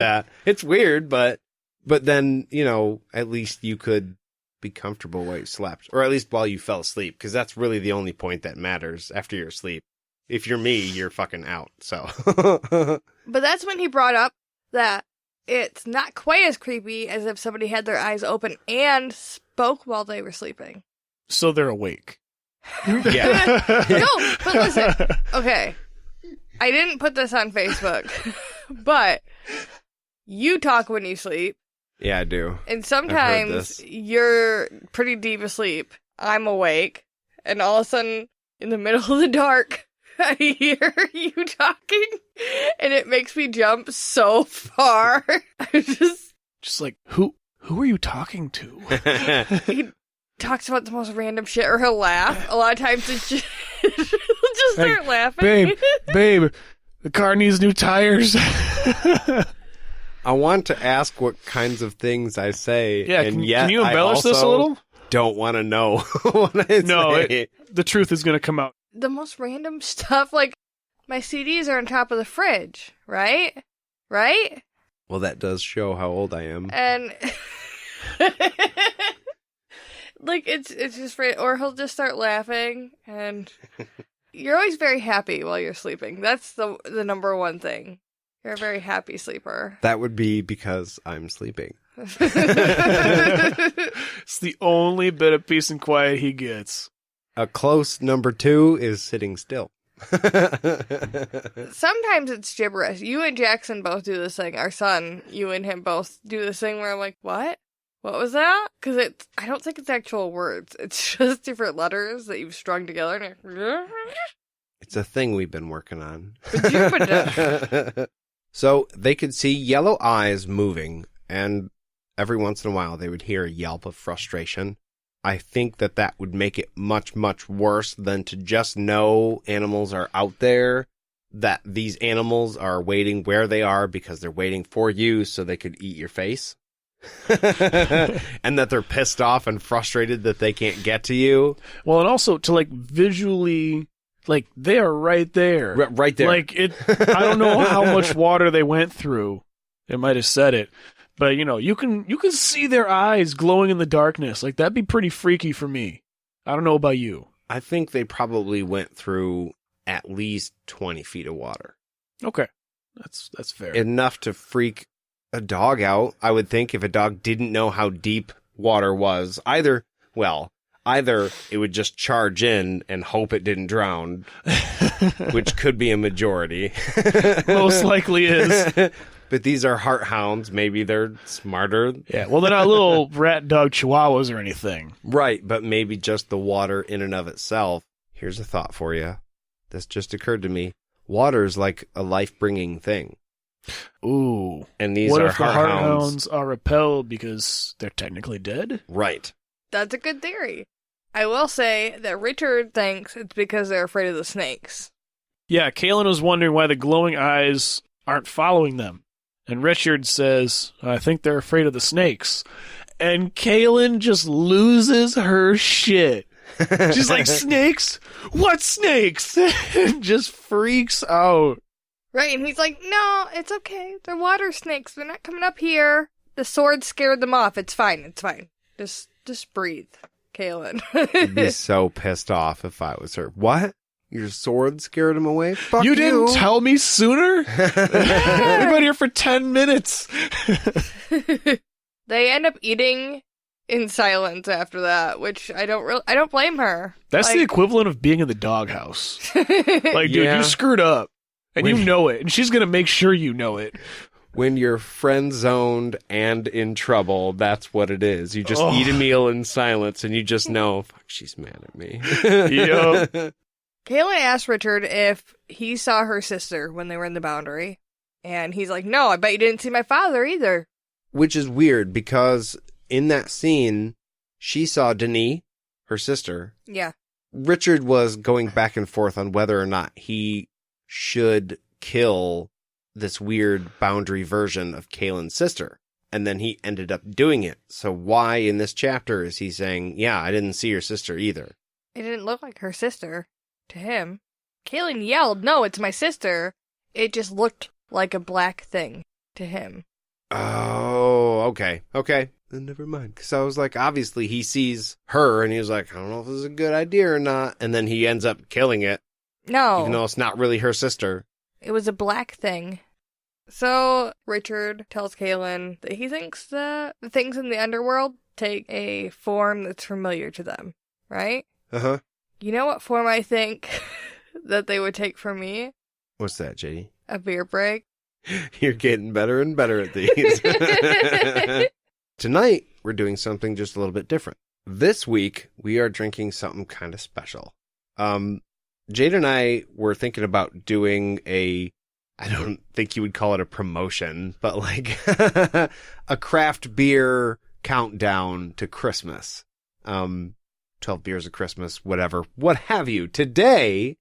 Yeah, it's weird, but then, at least you could be comfortable while you slept, or at least while you fell asleep, because that's really the only point that matters after you're asleep. If you're me, you're fucking out, so. But that's when he brought up that it's not quite as creepy as if somebody had their eyes open and spoke while they were sleeping. So they're awake. Yeah. No, but listen. Okay. I didn't put this on Facebook, but you talk when you sleep. Yeah, I do. And sometimes you're pretty deep asleep. I'm awake. And all of a sudden, in the middle of the dark, I hear you talking. And it makes me jump so far. I'm just like, who are you talking to? He talks about the most random shit, or he'll laugh. A lot of times it's just, he'll just start laughing. Babe, the car needs new tires. I want to ask what kinds of things I say. Yeah, and can you embellish this a little? Don't want to know what I say. The truth is going to come out. The most random stuff, like my CDs are on top of the fridge, right? Right? Well, that does show how old I am. And like it's just or he'll just start laughing, and you're always very happy while you're sleeping. That's the number one thing. You're a very happy sleeper. That would be because I'm sleeping. It's the only bit of peace and quiet he gets. A close number 2 is sitting still. Sometimes it's gibberish. You and Jackson both do this thing. Our son, you and him both do this thing where I'm like, what? What was that? Because I don't think it's actual words. It's just different letters that you've strung together. It's a thing we've been working on. So they could see yellow eyes moving, and every once in a while they would hear a yelp of frustration. I think that would make it much, much worse than to just know animals are out there, that these animals are waiting where they are because they're waiting for you so they could eat your face. And that they're pissed off and frustrated that they can't get to you. Well, and also to visually, they are right there. Right there. I don't know how much water they went through. They might have said it. But, you can see their eyes glowing in the darkness. That'd be pretty freaky for me. I don't know about you. I think they probably went through at least 20 feet of water. Okay. That's fair. Enough to freak a dog out, I would think, if a dog didn't know how deep water was. Either it would just charge in and hope it didn't drown, which could be a majority. Most likely is. But these are heart hounds. Maybe they're smarter. Yeah, well, they're not little rat dog chihuahuas or anything. Right, but maybe just the water in and of itself. Here's a thought for you. This just occurred to me. Water is like a life-bringing thing. Ooh. And these what are if the heart hounds are repelled because they're technically dead? Right. That's a good theory. I will say that Richard thinks it's because they're afraid of the snakes. Yeah, Kaylin was wondering why the glowing eyes aren't following them. And Richard says, I think they're afraid of the snakes. And Kaylin just loses her shit. She's like, snakes? What snakes? And just freaks out. Right, and he's like, no, it's okay. They're water snakes. They're not coming up here. The sword scared them off. It's fine. It's fine. Just breathe, Kaylin. I'd be so pissed off if I was her. What? Your sword scared him away? Fuck you. You didn't tell me sooner? We've been here for 10 minutes. They end up eating in silence after that, which I don't blame her. That's the equivalent of being in the doghouse. Dude, you screwed up. And you know it. And she's going to make sure you know it. When you're friend-zoned and in trouble, that's what it is. You just eat a meal in silence, and you just know, fuck, she's mad at me. Yep. Kaylin asked Richard if he saw her sister when they were in the Boundary. And he's like, no, I bet you didn't see my father either. Which is weird, because in that scene, she saw Denis, her sister. Yeah. Richard was going back and forth on whether or not he should kill this weird Boundary version of Kaylin's sister. And then he ended up doing it. So why in this chapter is he saying, yeah, I didn't see your sister either? It didn't look like her sister to him. Kaylin yelled, no, it's my sister. It just looked like a black thing to him. Oh, okay. Okay. Then never mind. Because I was like, obviously he sees her and he was like, I don't know if this is a good idea or not. And then he ends up killing it, No. even though it's not really her sister. It was a black thing. So Richard tells Kaylin that he thinks that the things in the underworld take a form that's familiar to them, right? Uh-huh. You know what form I think that they would take from me? What's that, JD? A beer break. You're getting better and better at these. Tonight, we're doing something just a little bit different. This week, we are drinking something kind of special. Jade and I were thinking about doing I don't think you would call it a promotion, but like a craft beer countdown to Christmas. 12 beers of Christmas, whatever, what have you. Today,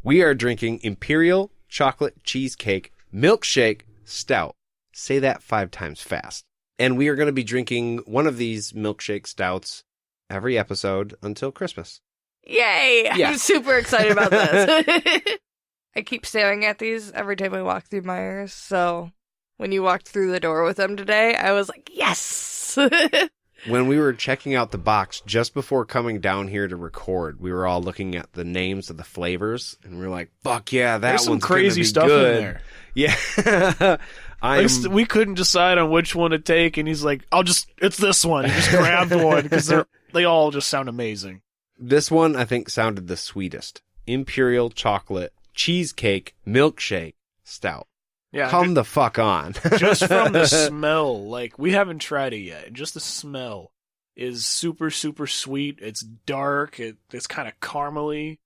we are drinking Imperial Chocolate Cheesecake Milkshake Stout. Say that 5 times fast. And we are going to be drinking one of these milkshake stouts every episode until Christmas. Yay! Yeah. I'm super excited about this. I keep staring at these every time we walk through Myers, so when you walked through the door with them today, I was like, yes! When we were checking out the box just before coming down here to record, we were all looking at the names of the flavors, and we were like, fuck yeah, There's some one's crazy gonna be stuff good. in there. Yeah. We couldn't decide on which one to take, and he's like, it's this one. He just grabbed one, because they all just sound amazing. This one, I think, sounded the sweetest. Imperial Chocolate Cheesecake Milkshake Stout. Yeah, Come the fuck on. just from the smell, like, we haven't tried it yet. Just the smell is super, super sweet. It's dark. It's kind of caramely.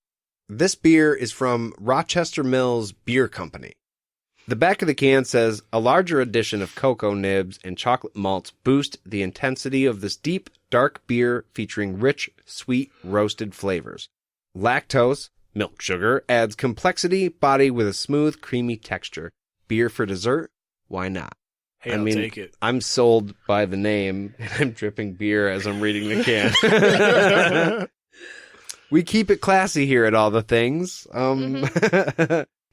This beer is from Rochester Mills Beer Company. The back of the can says, a larger addition of cocoa nibs and chocolate malts boost the intensity of this deep, dark beer featuring rich, sweet, roasted flavors. Lactose, milk sugar, adds complexity, body with a smooth, creamy texture. Beer for dessert? Why not? Hey, I'll take it. I'm sold by the name, and I'm dripping beer as I'm reading the can. We keep it classy here at All the Things.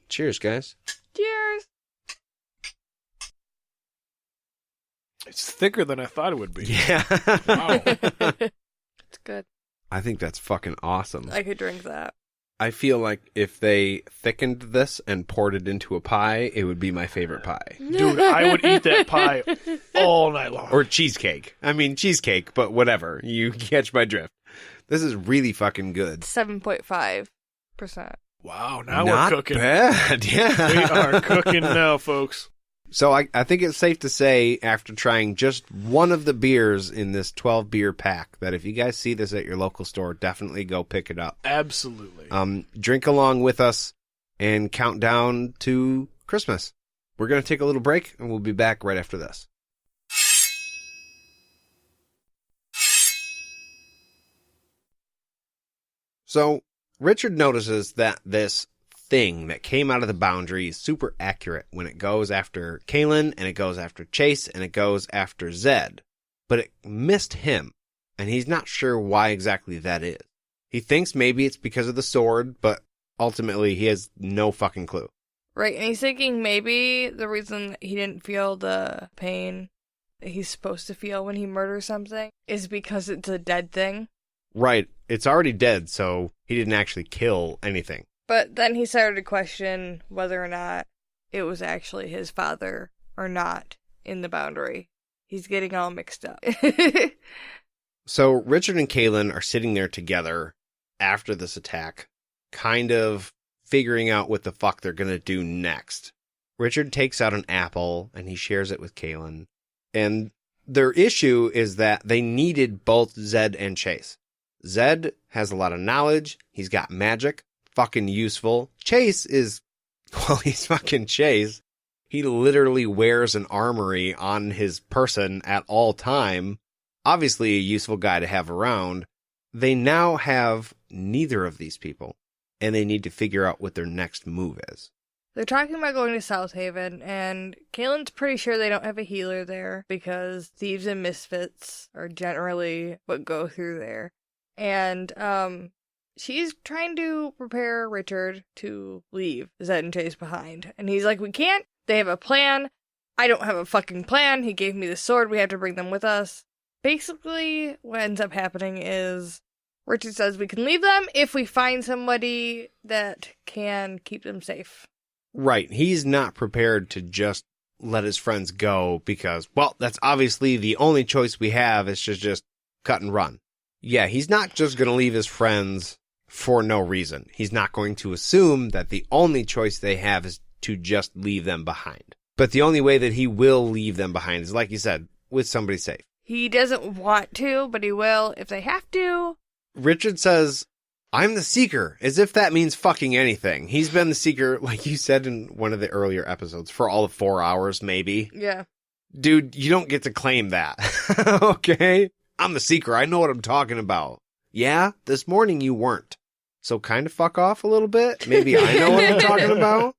Cheers, guys. Cheers! It's thicker than I thought it would be. Yeah. Wow. It's good. I think that's fucking awesome. I could drink that. I feel like if they thickened this and poured it into a pie, it would be my favorite pie. Dude, I would eat that pie all night long. Or cheesecake. I mean, cheesecake, but whatever. You catch my drift. This is really fucking good. 7.5%. Wow, now Not we're cooking. bad, yeah. We are cooking now, folks. So I think it's safe to say, after trying just one of the beers in this 12 beer pack, that if you guys see this at your local store, definitely go pick it up. Absolutely. Drink along with us and count down to Christmas. We're going to take a little break, and we'll be back right after this. So Richard notices that this thing that came out of the boundary is super accurate when it goes after Kaylin, and it goes after Chase, and it goes after Zed. But it missed him, and he's not sure why exactly that is. He thinks maybe it's because of the sword, but ultimately he has no fucking clue. Right, and he's thinking maybe the reason he didn't feel the pain that he's supposed to feel when he murders something is because it's a dead thing. Right, it's already dead, so he didn't actually kill anything. But then he started to question whether or not it was actually his father or not in the boundary. He's getting all mixed up. So Richard and Kaylin are sitting there together after this attack, kind of figuring out what the fuck they're going to do next. Richard takes out an apple and he shares it with Kaylin. And their issue is that they needed both Zed and Chase. Zed has a lot of knowledge. He's got magic. Fucking useful. Chase is, well, he's fucking Chase. He literally wears an armory on his person at all time. Obviously a useful guy to have around. They now have neither of these people, and they need to figure out what their next move is. They're talking about going to South Haven, and Kaylin's pretty sure they don't have a healer there because thieves and misfits are generally what go through there. And, she's trying to prepare Richard to leave Zed and Chase behind. And he's like, we can't. They have a plan. I don't have a fucking plan. He gave me the sword. We have to bring them with us. Basically, what ends up happening is Richard says we can leave them if we find somebody that can keep them safe. Right. He's not prepared to just let his friends go because, well, that's obviously the only choice we have is to just cut and run. Yeah, he's not just going to leave his friends for no reason. He's not going to assume that the only choice they have is to just leave them behind. But the only way that he will leave them behind is, like you said, with somebody safe. He doesn't want to, but he will if they have to. Richard says, I'm the Seeker, as if that means fucking anything. He's been the Seeker, like you said in one of the earlier episodes, for all of 4 hours, maybe. Yeah. Dude, you don't get to claim that. Okay? I'm the Seeker. I know what I'm talking about. Yeah, this morning you weren't. So kind of fuck off a little bit. Maybe I know what I'm talking about.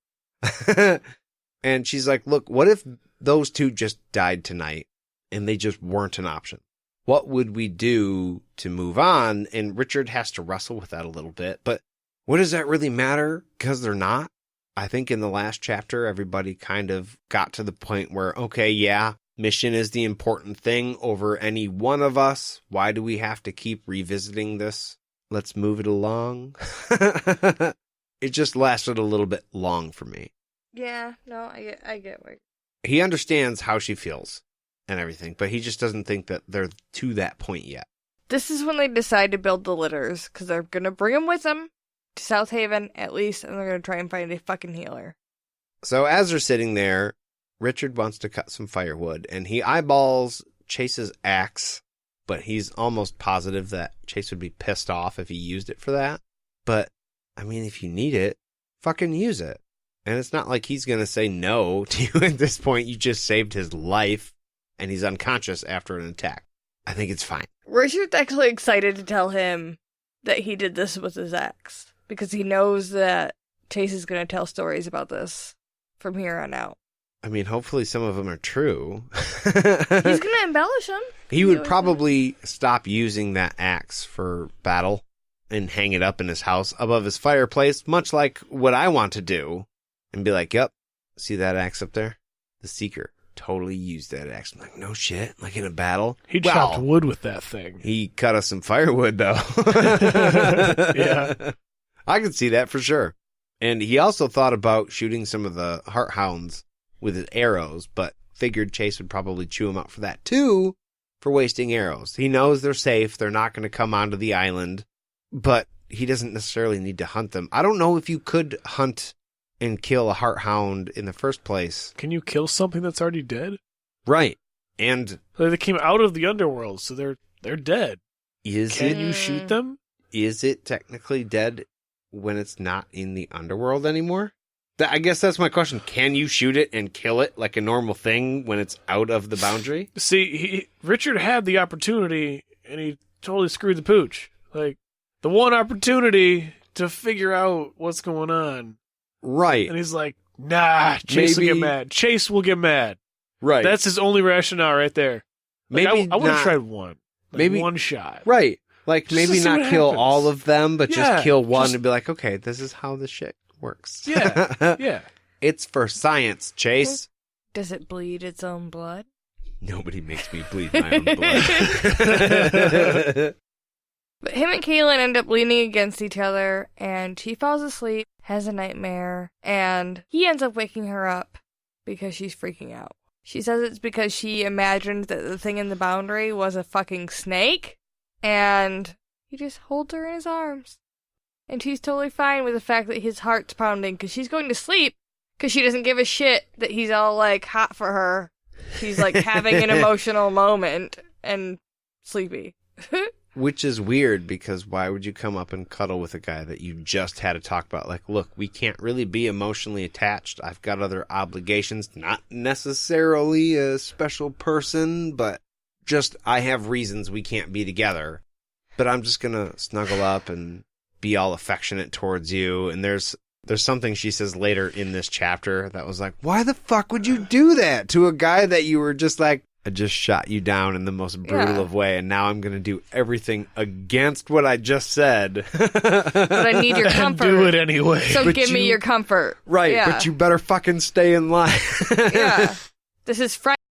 And she's like, look, what if those two just died tonight and they just weren't an option? What would we do to move on? And Richard has to wrestle with that a little bit. But what does that really matter? Because they're not. I think in the last chapter, everybody kind of got to the point where, okay, yeah, mission is the important thing over any one of us. Why do we have to keep revisiting this? Let's move it along. It just lasted a little bit long for me. Yeah, no, I get where. He understands how she feels and everything, but he just doesn't think that they're to that point yet. This is when they decide to build the litters, because they're going to bring them with them to South Haven, at least, and they're going to try and find a fucking healer. So as they're sitting there, Richard wants to cut some firewood, and he eyeballs Chase's axe, but he's almost positive that Chase would be pissed off if he used it for that. But, I mean, if you need it, fucking use it. And it's not like he's going to say no to you at this point. You just saved his life, and he's unconscious after an attack. I think it's fine. Richard's actually excited to tell him that he did this with his axe, because he knows that Chase is going to tell stories about this from here on out. I mean, hopefully some of them are true. He's going to embellish them. He would probably stop using that axe for battle and hang it up in his house above his fireplace, much like what I want to do. And be like, yep, see that axe up there? The Seeker totally used that axe. I'm like, no shit, like in a battle? He chopped wood with that thing. He cut us some firewood, though. Yeah. I could see that for sure. And he also thought about shooting some of the Heart Hounds with his arrows, but figured Chase would probably chew him out for that, too, for wasting arrows. He knows they're safe. They're not going to come onto the island, but he doesn't necessarily need to hunt them. I don't know if you could hunt and kill a Heart Hound in the first place. Can you kill something that's already dead? Right. And they came out of the underworld, so they're dead. Can you shoot them? Is it technically dead when it's not in the underworld anymore? I guess that's my question. Can you shoot it and kill it like a normal thing when it's out of the boundary? See, Richard had the opportunity, and he totally screwed the pooch. Like, the one opportunity to figure out what's going on. Right. And he's like, nah, Chase will get mad. Chase will get mad. Right. That's his only rationale right there. Like, maybe I would have tried one. Like, maybe one shot. Right. Like, Just maybe to see not what kill happens. all of them, but just kill one just- and be like, okay, this is how this shit works. Yeah. Yeah. It's for science, Chase. Does it bleed its own blood? Nobody makes me bleed my own blood. But him and Kaylin end up leaning against each other, and she falls asleep, has a nightmare, and he ends up waking her up because she's freaking out. She says it's because she imagined that the thing in the boundary was a fucking snake, and he just holds her in his arms. And she's totally fine with the fact that his heart's pounding, because she's going to sleep, because she doesn't give a shit that he's all, like, hot for her. She's, like, having an emotional moment, and sleepy. Which is weird, because why would you come up and cuddle with a guy that you just had to talk about? Like, look, we can't really be emotionally attached. I've got other obligations, not necessarily a special person, but just I have reasons we can't be together. But I'm just going to snuggle up and be all affectionate towards you. And there's something she says later in this chapter that was like, why the fuck would you do that to a guy that you were just like, I just shot you down in the most brutal of way, and now I'm going to do everything against what I just said. But I need your comfort. Do it anyway. So give me your comfort. Right, Yeah. but you better fucking stay in line. Yeah. This is Friday